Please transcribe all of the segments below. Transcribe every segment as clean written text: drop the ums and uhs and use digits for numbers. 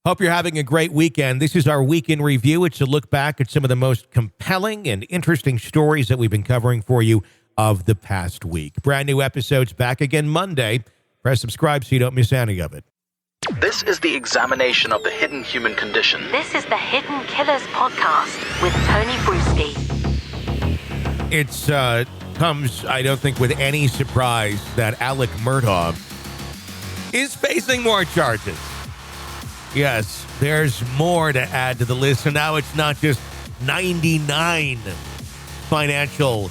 Hope you're having a great weekend. This is our week in review. It's a look back at some of the most compelling and interesting stories that we've been covering for you of the past week. Brand new episodes back again Monday. Press subscribe so you don't miss any of it. This is the examination of the hidden human condition. This is the Hidden Killers podcast with Tony Bruschi. It's comes, I don't think, with any surprise that Alec Murdaugh is facing more charges. Yes, there's more to add to the list. So now it's not just 99 financial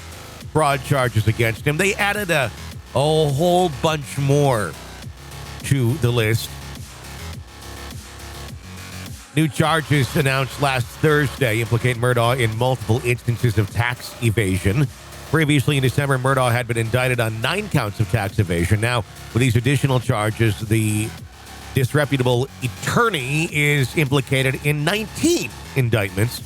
fraud charges against him. They added a whole bunch more to the list. New charges announced last Thursday implicate Murdaugh in multiple instances of tax evasion. Previously in December, Murdaugh had been indicted on 9 counts of tax evasion. Now, with these additional charges, the disreputable attorney is implicated in 19 indictments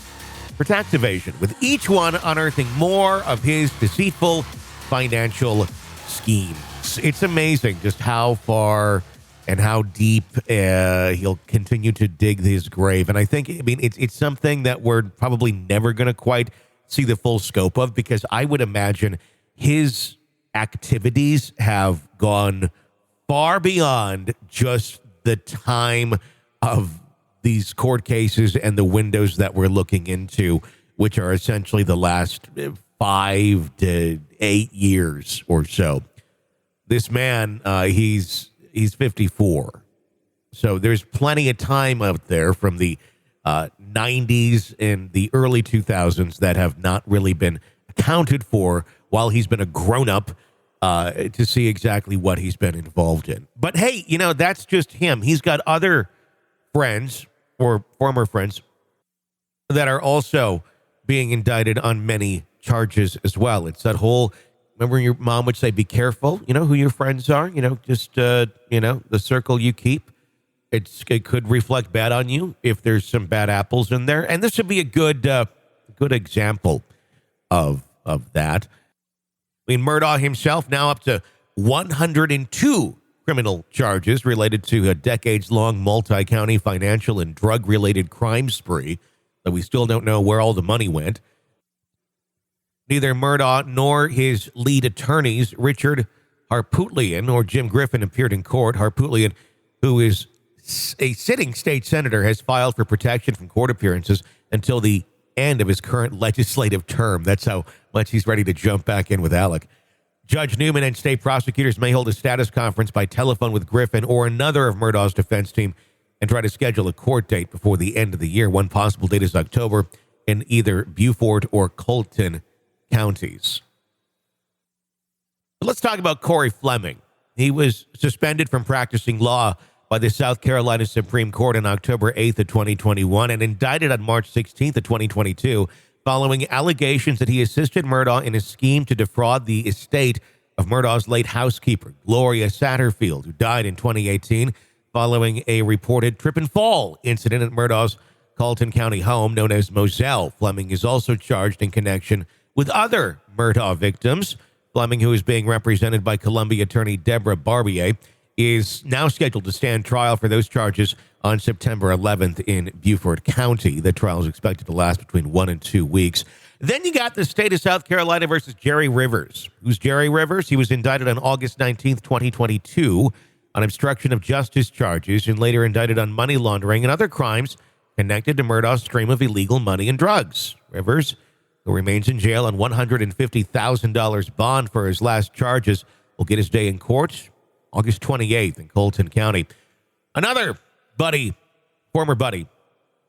for tax evasion, with each one unearthing more of his deceitful financial schemes. It's amazing just how far and how deep he'll continue to dig his grave. And I think, it's something that we're probably never going to quite see the full scope of, because I would imagine his activities have gone far beyond just the time of these court cases and the windows that we're looking into, which are essentially the last 5 to 8 years or so. This man, he's 54. So there's plenty of time out there from the 90s and the early 2000s that have not really been accounted for while he's been a grown-up, to see exactly what he's been involved in. But hey, that's just him. He's got other friends or former friends that are also being indicted on many charges as well. It's that whole, remember your mom would say, be careful, who your friends are, just, the circle you keep. It could reflect bad on you if there's some bad apples in there. And this would be a good example of that. Murdaugh himself now up to 102 criminal charges related to a decades-long multi-county financial and drug-related crime spree that we still don't know where all the money went. Neither Murdaugh nor his lead attorneys, Richard Harpootlian or Jim Griffin, appeared in court. Harpootlian, who is a sitting state senator, has filed for protection from court appearances until the end of his current legislative term. That's how much he's ready to jump back in with Alec. Judge Newman and state prosecutors may hold a status conference by telephone with Griffin or another of Murdaugh's defense team and try to schedule a court date before the end of the year. One possible date is October in either Beaufort or Colton counties. But let's talk about Corey Fleming. He was suspended from practicing law by the South Carolina Supreme Court on October 8th of 2021 and indicted on March 16th of 2022 following allegations that he assisted Murdaugh in a scheme to defraud the estate of Murdaugh's late housekeeper, Gloria Satterfield, who died in 2018 following a reported trip and fall incident at Murdaugh's Colton County home known as Moselle. Fleming is also charged in connection with other Murdaugh victims. Fleming, who is being represented by Columbia attorney Deborah Barbier, is now scheduled to stand trial for those charges on September 11th in Beaufort County. The trial is expected to last between 1 and 2 weeks. Then you got the state of South Carolina versus Jerry Rivers. Who's Jerry Rivers? He was indicted on August 19th, 2022 on obstruction of justice charges and later indicted on money laundering and other crimes connected to Murdaugh's stream of illegal money and drugs. Rivers, who remains in jail on $150,000 bond for his last charges, will get his day in court August 28th in Colton County. Another former buddy,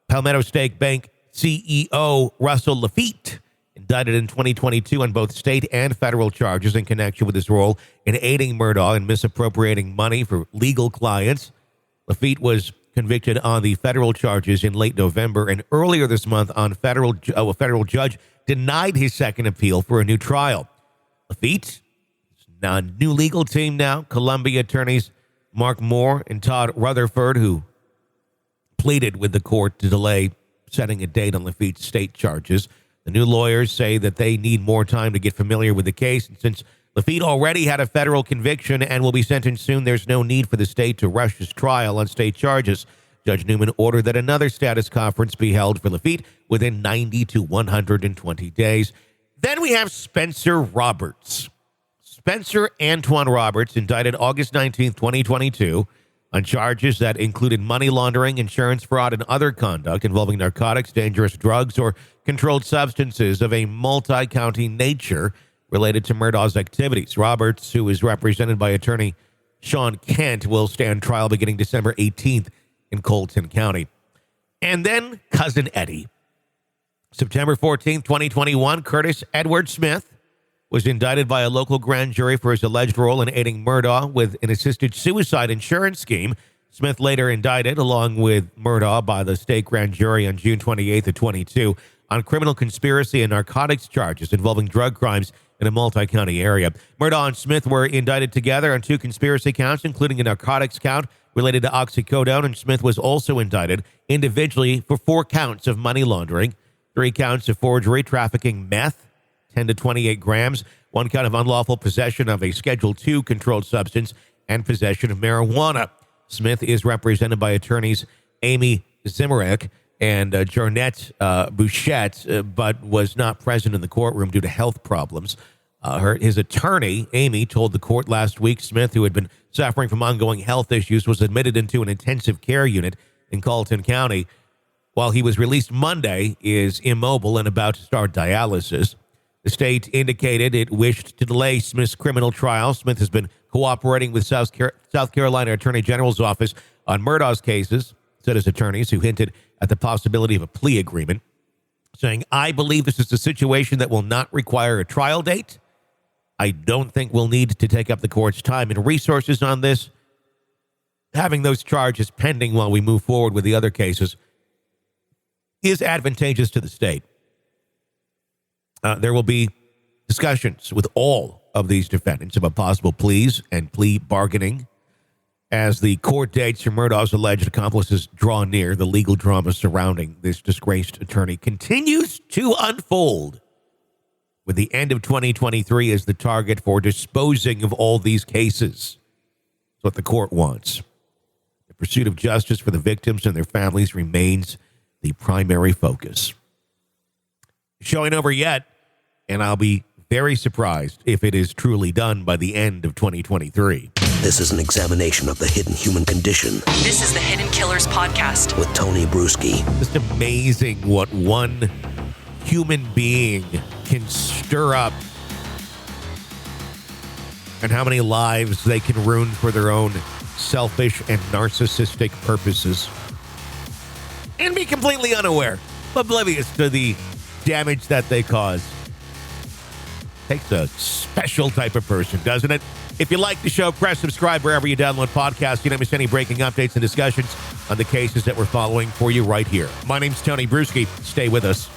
Palmetto State Bank CEO Russell Lafitte, indicted in 2022 on both state and federal charges in connection with his role in aiding Murdaugh and misappropriating money for legal clients. Lafitte was convicted on the federal charges in late November, and earlier this month a federal judge denied his second appeal for a new trial. Lafitte, a new legal team now, Columbia attorneys Mark Moore and Todd Rutherford, who pleaded with the court to delay setting a date on Lafitte's state charges. The new lawyers say that they need more time to get familiar with the case, and since Lafitte already had a federal conviction and will be sentenced soon, there's no need for the state to rush his trial on state charges. Judge Newman ordered that another status conference be held for Lafitte within 90 to 120 days. Then we have Spencer Roberts. Spencer Antoine Roberts, indicted August 19, 2022, on charges that included money laundering, insurance fraud, and other conduct involving narcotics, dangerous drugs, or controlled substances of a multi-county nature related to Murdaugh's activities. Roberts, who is represented by attorney Sean Kent, will stand trial beginning December 18th in Colton County. And then Cousin Eddie. September 14th, 2021, Curtis Edward Smith was indicted by a local grand jury for his alleged role in aiding Murdaugh with an assisted suicide insurance scheme. Smith later indicted, along with Murdaugh, by the state grand jury on June 28th of 22 on criminal conspiracy and narcotics charges involving drug crimes in a multi-county area. Murdaugh and Smith were indicted together on 2 conspiracy counts, including a narcotics count related to oxycodone, and Smith was also indicted individually for 4 counts of money laundering, 3 counts of forgery, trafficking meth, 10 to 28 grams, 1 count of unlawful possession of a Schedule II controlled substance, and possession of marijuana. Smith is represented by attorneys Amy Zimmerich and Jarnette Bouchette, but was not present in the courtroom due to health problems. His attorney, Amy, told the court last week Smith, who had been suffering from ongoing health issues, was admitted into an intensive care unit in Colton County. While he was released Monday, is immobile and about to start dialysis. The state indicated it wished to delay Smith's criminal trial. Smith has been cooperating with South Carolina Attorney General's office on Murdaugh's cases, said his attorneys, who hinted at the possibility of a plea agreement, saying, "I believe this is a situation that will not require a trial date. I don't think we'll need to take up the court's time and resources on this. Having those charges pending while we move forward with the other cases is advantageous to the state." There will be discussions with all of these defendants about possible pleas and plea bargaining as the court dates for Murdaugh's alleged accomplices draw near. The legal drama surrounding this disgraced attorney continues to unfold, with the end of 2023 as the target for disposing of all these cases. That's what the court wants. The pursuit of justice for the victims and their families remains the primary focus. Showing over yet, and I'll be very surprised if it is truly done by the end of 2023. This is an examination of the hidden human condition. This is the Hidden Killers Podcast with Tony Bruschi. Just amazing what one human being can stir up and how many lives they can ruin for their own selfish and narcissistic purposes. And be completely unaware, oblivious to the damage that they cause. Takes a special type of person, doesn't it? If you like the show, press subscribe wherever you download podcasts. You don't miss any breaking updates and discussions on the cases that we're following for you right here. My name's Tony Bruschi. Stay with us.